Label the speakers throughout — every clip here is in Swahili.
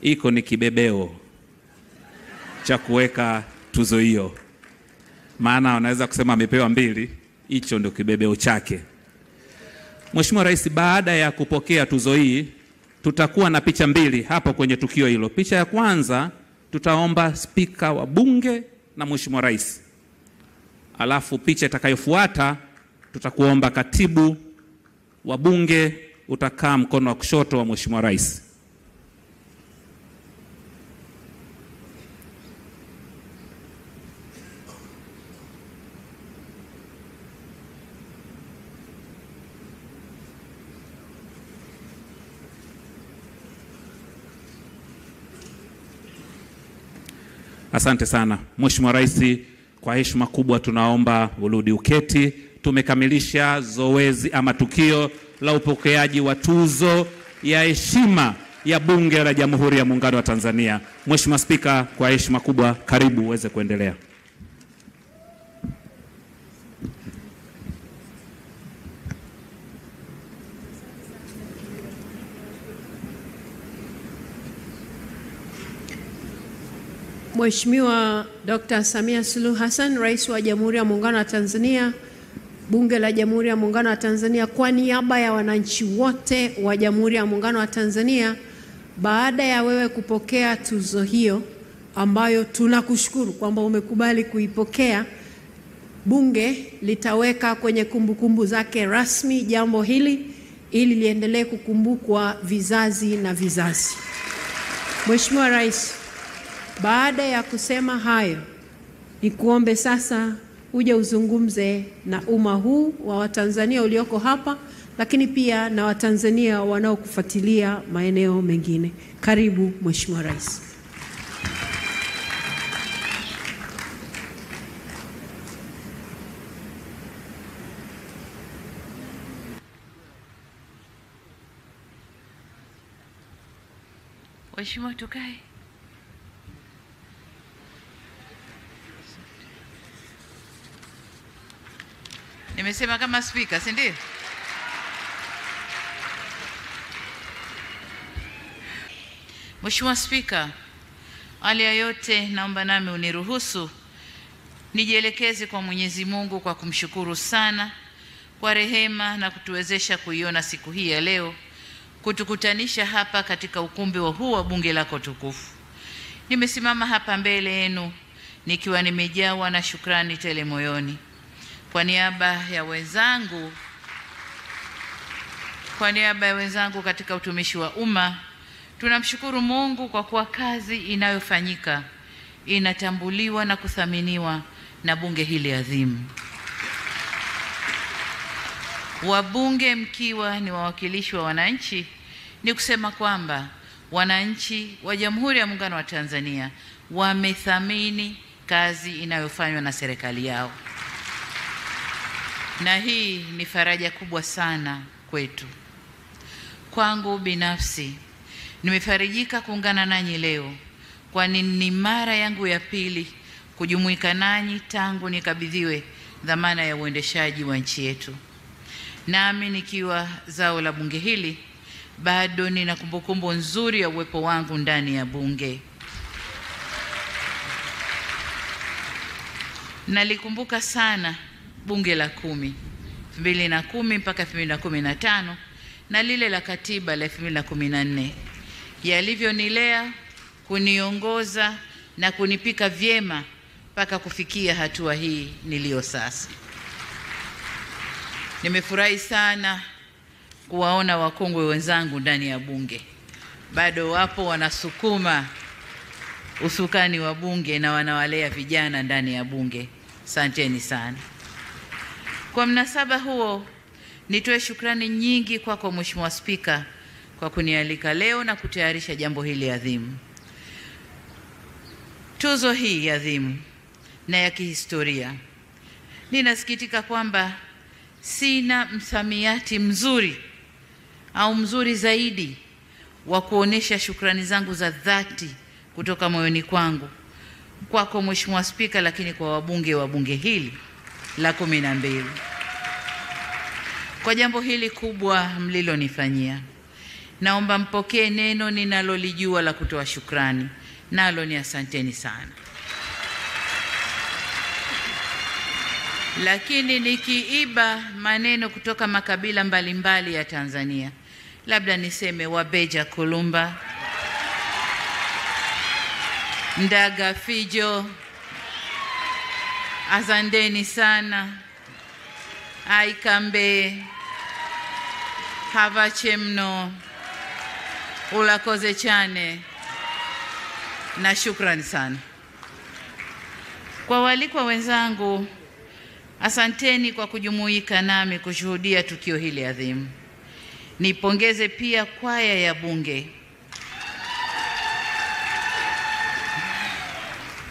Speaker 1: iko ni kibebeo cha kuweka tuzo hiyo. Maana wanaweza kusema amepewa 2, hicho ndio kibebeo chake. Mheshimiwa Rais, baada ya kupokea tuzo hii tutakuwa na picha 2 hapo kwenye tukio hilo. Picha ya kwanza tutaomba Spika wa Bunge na Mheshimiwa Rais. Alafu picha itakayofuata tutakuomba Katibu wa Bunge, utakaa mkono wa kushoto wa Mheshimiwa Rais. Asante sana. Mheshimiwa Rais, kwa heshima kubwa tunaomba urudi uketi. Tumekamilisha zoezi ama tukio la upokeaji wa tuzo ya heshima ya Bunge la Jamhuri ya Muungano wa Tanzania. Mheshimiwa Spika, kwa heshima kubwa karibu uweze kuendelea.
Speaker 2: Mheshimiwa Dr. Samia Suluhu Hassan, Rais wa Jamhuri ya Muungano wa Tanzania, Bunge la Jamhuri ya Muungano wa Tanzania, kwa niaba ya wananchi wote wa Jamhuri ya Muungano wa Tanzania, baada ya wewe kupokea tuzo hiyo ambayo tunakushukuru kwamba umekubali kuipokea, Bunge litaweka kwenye kumbukumbu zake rasmi jambo hili ili liendelee kukumbukwa vizazi na vizazi. Mheshimiwa Rais, baada ya kusema hayo, nikuombe sasa uje uzungumze na umma huu wa Watanzania ulioko hapa, lakini pia na Watanzania wanaokufuatilia maeneo mengine. Karibu Mheshimiwa Rais.
Speaker 3: Mheshimiwa, tukae. Nimesema kama spika, si ndio? Mheshimiwa Spika, awali ya yote naomba nami uniruhusu nijielekeze kwa Mwenyezi Mungu kwa kumshukuru sana kwa rehema na kutuwezesha kuiona siku hii ya leo, kutukutanisha hapa katika ukumbi huu wa Bunge lako tukufu. Nimesimama hapa mbele yenu nikiwa nimejawa na shukrani tele moyoni. Kwa niaba ya wenzangu katika utumishi wa umma, tunamshukuru Mungu kwa kuwa kazi inayofanyika inatambuliwa na kuthaminiwa na bunge hili adhimu. Wabunge mkiwa ni wawakilishi wa wananchi, ni kusema kwamba wananchi wa Jamhuri ya Muungano wa Tanzania wamethamini kazi inayofanywa na serikali yao. Na hii ni faraja kubwa sana kwetu. Kwangu binafsi, nimefarijika kuungana nanyi leo, kwani ni mara yangu ya pili kujumuika nanyi tangu nikabidhiwe dhamana ya uendeshaji wa nchi yetu. Nami nikiwa zao la bunge hili, bado nina kumbukumbu nzuri ya uwepo wangu ndani ya bunge. Nalikumbuka sana bunge la 2010 mpaka 2015 na lile la katiba la 2014, yalivyonilea, kuniongoza na kunipika vyema mpaka kufikia hatua hii niliyo sasa. Nimefurahi sana kuwaona wakongwe wenzangu ndani ya bunge. Bado wapo wanasukuma usukani wa bunge na wanawalea vijana ndani ya bunge. Asanteni sana. Kwa mnasaba huo, nitoe shukrani nyingi kwako Mheshimiwa Spika kwa kunialika leo na kutayarisha jambo hili adhimu. Tuzo hii adhimu na ya kihistoria, ninasikitika kwamba sina msamiati mzuri au mzuri zaidi wa kuonesha shukrani zangu za dhati kutoka moyoni kwangu kwako Mheshimiwa Spika, lakini kwa wabunge wa bunge hili la 12 kwa jambo hili kubwa mlilonifanyia. naomba mpokee neno ninalolijua la kutoa shukrani, nalo ni asanteni sana. Lakini nikiiba maneno kutoka makabila mbalimbali ya Tanzania, labda niseme Wabeja Kulumba, Ndaga Fijo, azandeni sana, Aikambe, Havachemno, Ulakoze Chane, na shukrani sana. Kwa walikwa wenzangu, asanteni kwa kujumuika nami kushuhudia tukio hili adhimu. Nipongeze pia kwaya ya Bunge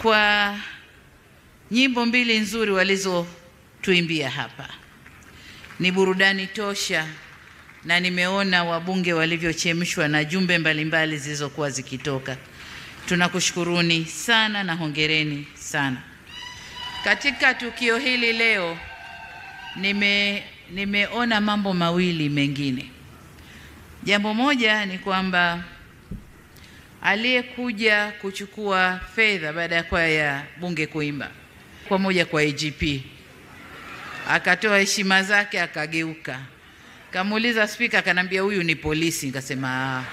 Speaker 3: kwa nyimbo mbili nzuri walizotuimbia hapa. Ni burudani tosha, na nimeona wabunge walivyochemshwa na jumbe mbalimbali zilizokuwa zikitoka. Tunakushukuruni sana na hongereni sana. Katika tukio hili leo nimeona mambo mawili mengine. Jambo moja ni kwamba aliyekuja kuchukua fedha baada ya kwaya ya Bunge kuimba kwa moja kwa IGP, akatoa heshima zake, akageuka, kamuuliza spika, akanambia huyu ni polisi. Nikasema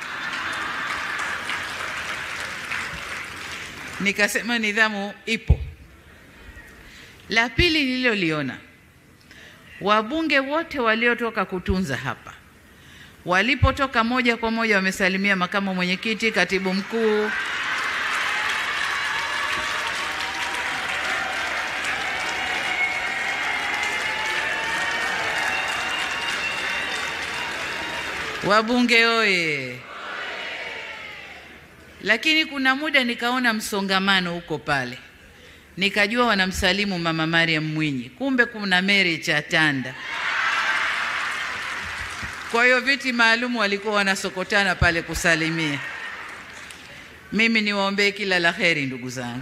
Speaker 3: nikasema nidhamu ipo. La pili nililoliona, wabunge wote waliotoka kutunza hapa walipotoka moja kwa moja wamesalimia makamu mwenyekiti, katibu mkuu, wabunge oye. Lakini kuna muda nikaona msongamano huko pale, nikajua wanamsalimu Mama Mariam Mwinyi, kumbe kuna Mary Chatanda. Kwa hiyo viti maalum walikuwa wanasokotana pale kusalimia. Mimi niwaombee kila la heri ndugu zangu.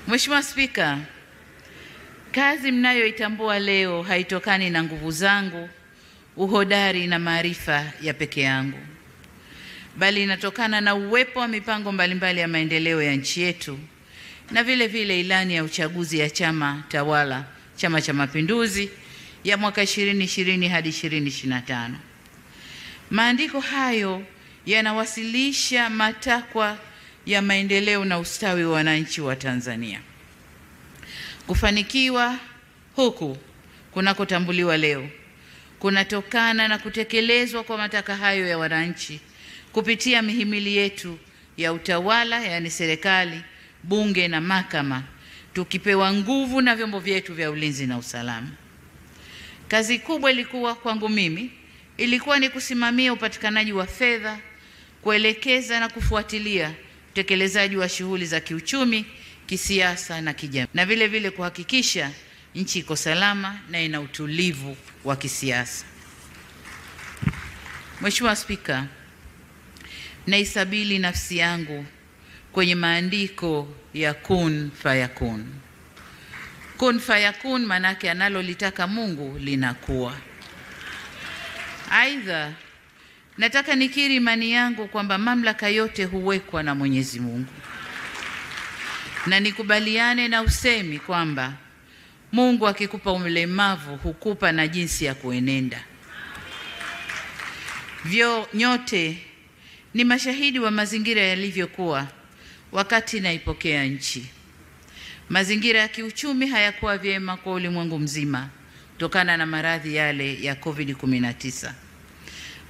Speaker 3: Mheshimiwa Spika, kazi mnayoitambua leo haitokani na nguvu zangu, uhodari na maarifa ya peke yangu, bali inatokana na uwepo wa mipango mbalimbali ya maendeleo ya nchi yetu, na vile vile ilani ya uchaguzi ya chama tawala, Chama cha Mapinduzi, ya mwaka 2020 hadi 2025. Maandiko hayo yanawasilisha matakwa ya maendeleo na ustawi wa wananchi wa Tanzania. Kufanikiwa huku kunakotambuliwa leo kunatokana na kutekelezwa kwa matakwa hayo ya wananchi kupitia mihimili yetu ya utawala, yani serikali, bunge na mahakama, tukipewa nguvu na vyombo vyetu vya ulinzi na usalama. Kazi kubwa ilikuwa kwangu mimi ilikuwa ni kusimamia upatikanaji wa fedha, kuelekeza na kufuatilia utekelezaji wa shughuli za kiuchumi, kisiasa na kijamii, na vile vile kuhakikisha nchi iko salama na ina utulivu wa kisiasa. Mheshimiwa Spika, naisabili nafsi yangu kwenye maandiko ya kun fayakun. Kun fayakun manake analolitaka Mungu linakuwa. Aidha, nataka nikiri imani yangu kwamba mamlaka yote huwekwa na Mwenyezi Mungu, na nikubaliane na usemi kwamba Mungu akikupa ulemavu hukupa na jinsi ya kuenenda. Nyote ni mashahidi wa mazingira yalivyokuwa wakati naipokea nchi. Mazingira ya kiuchumi hayakuwa vyema kwa ulimwengu mzima kutokana na maradhi yale ya COVID-19.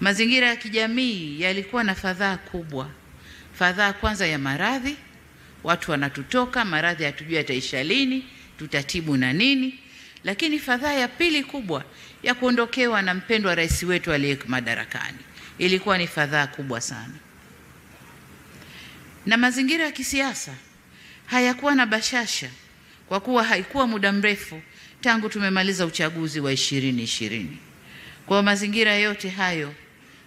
Speaker 3: Mazingira ya kijamii yalikuwa na fadhaa kubwa. Fadhaa kwanza ya maradhi, watu wanatutoka, maradhi hatujui yataisha lini, tutatibu na nini. Lakini fadhaa ya pili kubwa ya kuondokewa na mpendwa rais wetu aliyeko madarakani ilikuwa ni fadhaa kubwa sana. Na mazingira ya kisiasa hayakuwa na bashasha, kwa kuwa haikuwa muda mrefu tangu tumemaliza uchaguzi wa 2020. Kwa mazingira yote hayo,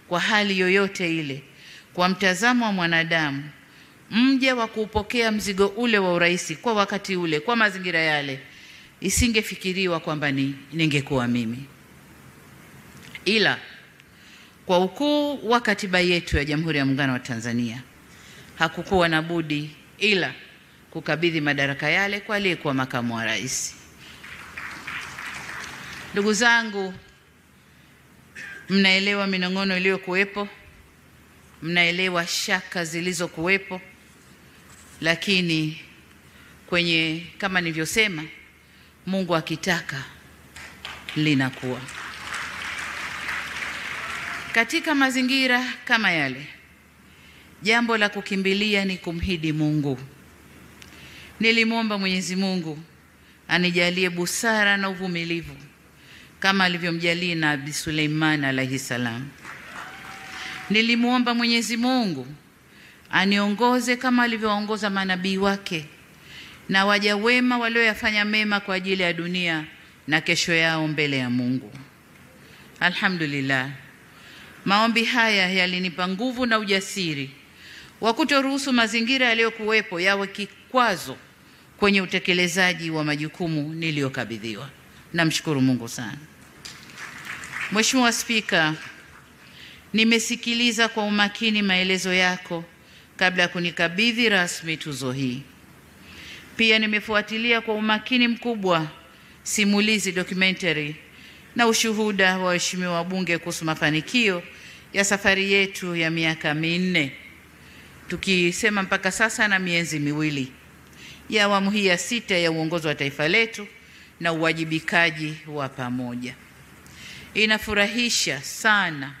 Speaker 3: kwa hali yoyote ile, kwa mtazamo wa mwanadamu, mje wa kuupokea mzigo ule wa urais kwa wakati ule, kwa mazingira yale, isingefikiriwa kwamba ningekuwa mimi. Ila Kwa ukuu wa katiba yetu ya Jamhuri ya Muungano wa Tanzania, hakukuwa na budi ila kukabidhi madaraka yale kwa aliyekuwa makamu wa rais. Ndugu zangu, mnaelewa minong'ono iliyokuwepo, mnaelewa shaka zilizokuwepo, lakini kama nilivyosema, Mungu akitaka linakuwa. Katika mazingira kama yale, jambo la kukimbilia ni kumhidi Mungu. Nilimwomba Mwenyezi Mungu anijalie busara na uvumilivu kama alivyomjalia Nabii Suleiman alayhi salam. Nilimwomba Mwenyezi Mungu aniongoze kama alivyoongoza manabii wake na waja wema walioyafanya mema kwa ajili ya dunia na kesho yao mbele ya Mungu. Alhamdulillah, maombi haya yalinipa nguvu na ujasiri wa kutoruhusu mazingira yaliyokuwepo yawe kikwazo kwenye utekelezaji wa majukumu niliyokabidhiwa. Namshukuru Mungu sana. Mheshimiwa Spika, nimesikiliza kwa umakini maelezo yako kabla ya kunikabidhi rasmi tuzo hii. Pia nimefuatilia kwa umakini mkubwa simulizi documentary na ushuhuda wa waheshimiwa wabunge kuhusu mafanikio ya safari yetu ya miaka minne, tukisema mpaka sasa na miezi miwili, ya awamu hii ya 6 ya uongozi wa taifa letu na uwajibikaji wa pamoja. Inafurahisha sana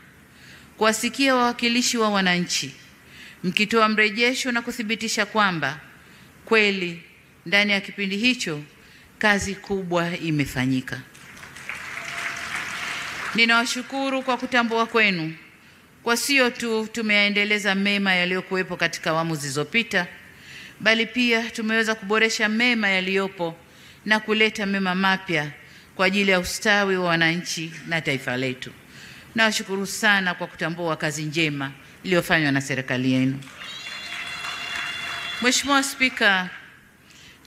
Speaker 3: kuwasikia wawakilishi wa wananchi mkitoa mrejesho na kuthibitisha kwamba kweli ndani ya kipindi hicho kazi kubwa imefanyika. Ninawashukuru kwa kutambua kwenu kwa sio tu tumeyaendeleza mema yaliyokuwepo katika awamu zilizopita, bali pia tumeweza kuboresha mema yaliyopo na kuleta mema mapya kwa ajili ya ustawi wa wananchi na taifa letu. Nawashukuru sana kwa kutambua kazi njema iliyofanywa na serikali yenu. Mheshimiwa Spika,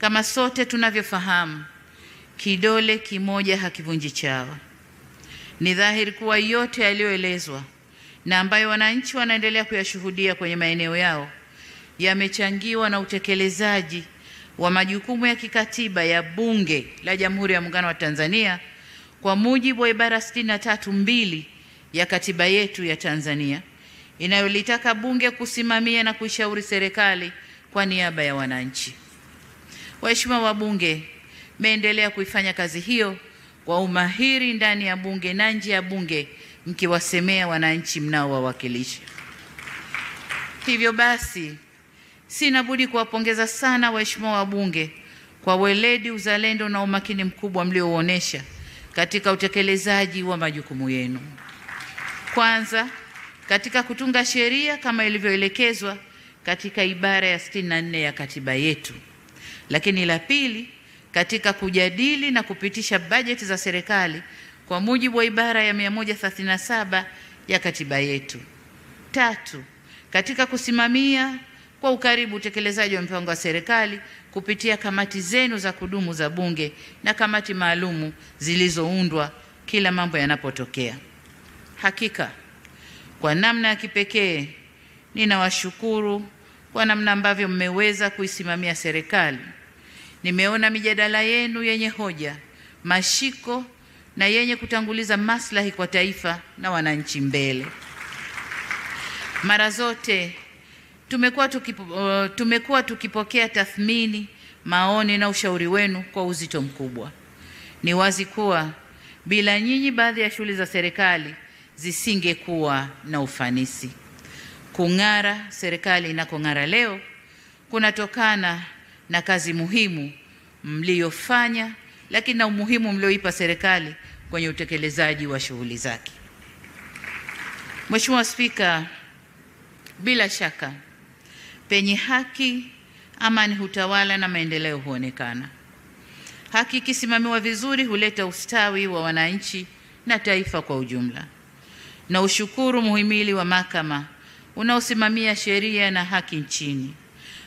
Speaker 3: kama sote tunavyofahamu, kidole kimoja hakivunji chawa. Ni dhahiri kuwa yote yaliyoelezwa na ambayo wananchi wanaendelea kuyashuhudia kwenye maeneo yao yamechangiwa na utekelezaji wa majukumu ya kikatiba ya Bunge la Jamhuri ya Muungano wa Tanzania kwa mujibu wa ibara 63(2) ya katiba yetu ya Tanzania inayolitaka Bunge kusimamia na kuishauri serikali kwa niaba ya wananchi. Waheshimiwa wabunge, mmeendelea kuifanya kazi hiyo kwa umahiri ndani ya Bunge na nje ya Bunge, mkiwasemea wananchi mnaowawakilisha. Hivyo basi, sina budi kuwapongeza sana waheshimiwa wabunge kwa weledi, uzalendo na umakini mkubwa mliouonesha katika utekelezaji wa majukumu yenu. Kwanza, katika kutunga sheria kama ilivyoelekezwa katika ibara ya 64 ya katiba yetu. Lakini la pili, katika kujadili na kupitisha bajeti za serikali kwa mujibu wa ibara ya 137 ya katiba yetu. Tatu, katika kusimamia kwa ukaribu utekelezaji wa mpango wa serikali kupitia kamati zenu za kudumu za Bunge na kamati maalumu zilizoundwa kila mambo yanapotokea. Hakika, kwa namna ya kipekee ninawashukuru kwa namna ambavyo mmeweza kuisimamia serikali. Nimeona mijadala yenu yenye hoja, mashiko na yenye kutanguliza maslahi kwa taifa na wananchi mbele. Mara zote tumekuwa tukipokea tathmini, maoni na ushauri wenu kwa uzito mkubwa. Ni wazi kuwa bila nyinyi baadhi ya shughuli za serikali zisingekuwa na ufanisi. Kung'ara serikali inakong'ara leo kunatokana na kazi muhimu mliyofanya, lakini na umuhimu mlioipa serikali kwenye utekelezaji wa shughuli zake. Mheshimiwa Spika, bila shaka penye haki, amani hutawala na maendeleo huonekana. Haki ikisimamiwa vizuri huleta ustawi wa wananchi na taifa kwa ujumla. Na ushukuru muhimili wa mahakama unaosimamia sheria na haki nchini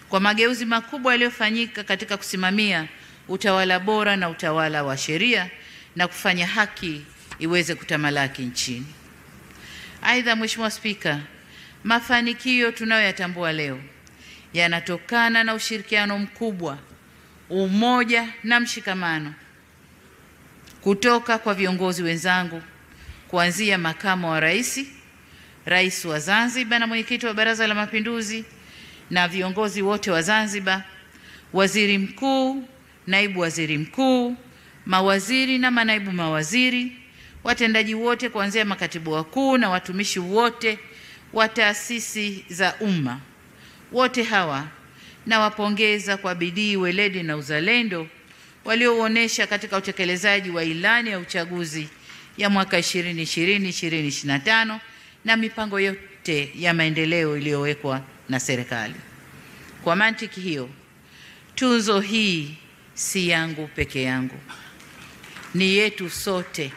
Speaker 3: kwa mageuzi makubwa yaliyofanyika katika kusimamia utawala bora na utawala wa sheria na kufanya haki iweze kutamalaki nchini. Aidha, Mheshimiwa Spika, mafanikio tunayoyatambua leo yanatokana na ushirikiano mkubwa, umoja na mshikamano kutoka kwa viongozi wenzangu, kuanzia makamu wa rais, rais wa Zanzibar na mwenyekiti wa Baraza la Mapinduzi na viongozi wote wa Zanzibar, waziri mkuu, naibu waziri mkuu, mawaziri na manaibu mawaziri, watendaji wote kuanzia makatibu wakuu na watumishi wote wa taasisi za umma. Wote hawa nawapongeza kwa bidii, weledi na uzalendo walioonesha katika utekelezaji wa ilani ya uchaguzi ya mwaka 2020-2025 na mipango yote ya maendeleo iliyowekwa na serikali. Kwa mantiki hiyo, tuzo hii si yangu peke yangu, ni yetu sote.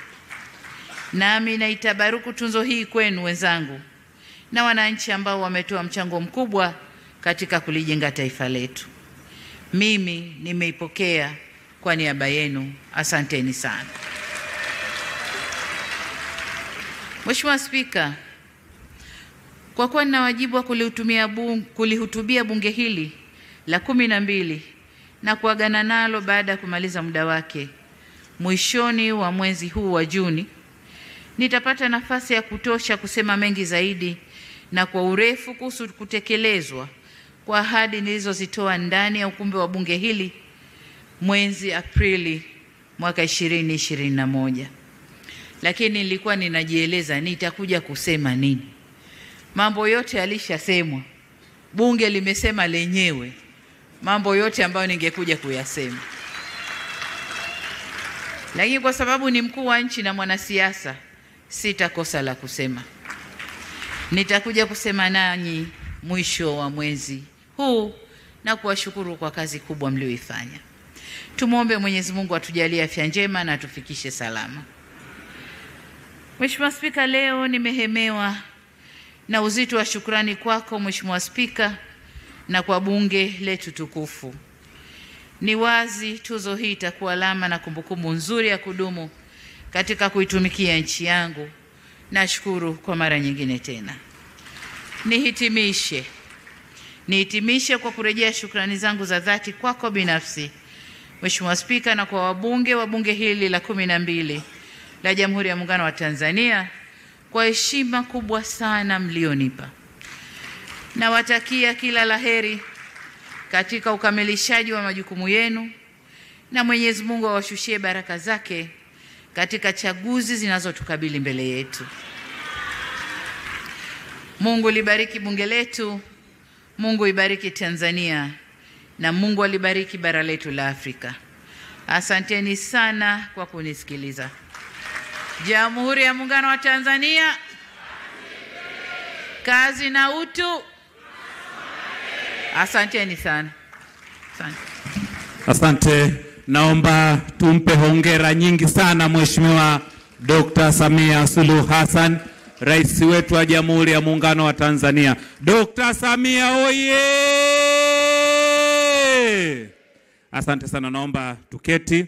Speaker 3: Nami naitabaruku tuzo hii kwenu wenzangu na wananchi ambao wametoa mchango mkubwa katika kulijenga taifa letu. Mimi nimeipokea kwa niaba yenu. Asanteni sana. Mheshimiwa Spika, kwa kuwa nina wajibu wa kulihutubia bunge hili la 12 na kuagana nalo baada ya kumaliza muda wake mwishoni wa mwezi huu wa Juni, nitapata nafasi ya kutosha kusema mengi zaidi na kwa urefu kuhusu kutekelezwa kwa ahadi nilizozitoa ndani ya ukumbi wa bunge hili mwezi Aprili mwaka 2021. Lakini nilikuwa ninajieleza nitakuja kusema nini. Mambo yote yalishasemwa. Bunge limesema lenyewe mambo yote ambayo ningekuja kuyasema. Lakini kwa sababu ni mkuu wa nchi na mwanasiasa, sitakosa la kusema. Nitakuja kusema nanyi mwisho wa mwezi huu na kuwashukuru kwa kazi kubwa mlioifanya. Tumuombe Mwenyezi Mungu atujalie afya njema na atufikishe salama. Mheshimiwa Spika, leo nimehemewa na uzito wa shukrani kwako Mheshimiwa Spika na kwa bunge letu tukufu. Ni wazi tuzo hii itakuwa alama na kumbukumbu nzuri ya kudumu katika kuitumikia nchi yangu. Nashukuru kwa mara nyingine tena. Nihitimishe kwa kurejea shukrani zangu za dhati kwako binafsi Mheshimiwa Spika na kwa wabunge wa bunge hili la 12 la Jamhuri ya Muungano wa Tanzania kwa heshima kubwa sana mlionipa. Nawatakia kila laheri katika ukamilishaji wa majukumu yenu na Mwenyezi Mungu awashushie baraka zake katika chaguzi zinazotukabili mbele yetu. Mungu libariki bunge letu, Mungu ibariki Tanzania na Mungu alibariki bara letu la Afrika. Asanteni sana kwa kunisikiliza. Jamhuri ya Muungano wa Tanzania, kazi na utu. Asanteni sana.
Speaker 1: Asante. Naomba tumpe hongera nyingi sana Mheshimiwa Dr. Samia Suluhu Hassan, Rais wetu wa Jamhuri ya Muungano wa Tanzania. Dr. Samia oye! Asante sana, naomba tuketi.